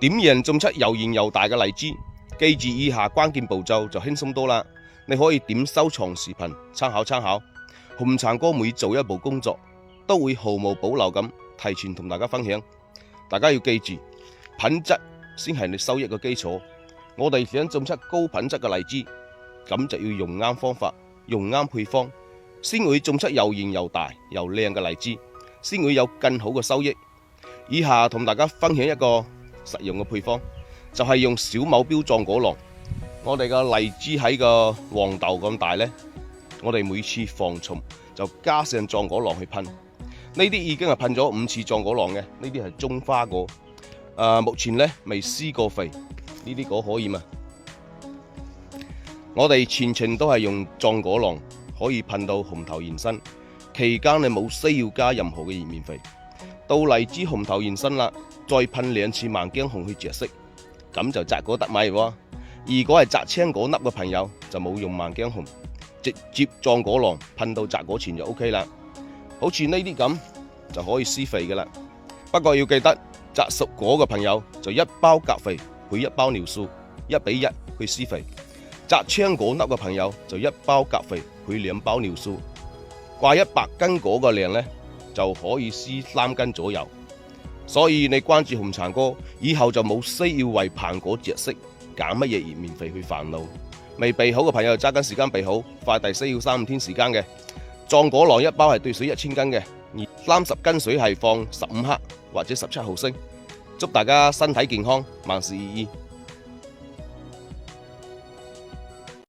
點樣種出又圓又大嘅荔枝？記住以下關鍵步驟就輕鬆多啦。你可以點收藏視頻參考參考。紅橙哥每做一步工作，都會毫無保留咁提前同大家分享。大家要記住，品質先係你收益嘅基礎。我哋想種出高品質嘅荔枝，咁就要用啱方法，用啱配方，先會種出又圓又大又靚嘅荔枝，先會有更好嘅收益。以下同大家分享一個實用嘅配方，就係用小某標壯果囊。我哋嘅荔枝喺個黃豆咁大呢，我哋每次防蟲就加上壯果囊去噴。呢啲已經係噴咗5次壯果囊嘅，呢啲係中花果。目前呢未施過肥，呢啲果可以嘛？我哋全程都係用壯果囊，可以噴到紅頭現身。期間你冇需要加任何嘅葉面肥。到荔枝紅頭現身啦，再噴2次萬菁紅去着色，咁就摘果得米喎。如果係摘青果粒嘅朋友，就冇用萬菁紅，直接壯果囊噴到摘果前就 OK 啦。好似呢啲咁就可以施肥嘅啦。不過要記得，摘熟果嘅朋友就1包鉀肥配1包尿素，1比1去施肥。摘青果粒嘅朋友就1包鉀肥配2包尿素。掛100斤果嘅量呢，就可以施3斤左右。所以你關注紅橙哥，以後就冇需要為棚果着色揀乜嘢葉面肥去煩惱。未備好嘅朋友揸緊時間備好，快遞需要3-5天時間嘅。壯果囊1包係兌水1000斤嘅，而30斤水係放15克或者17毫升。祝大家身體健康，萬事如意。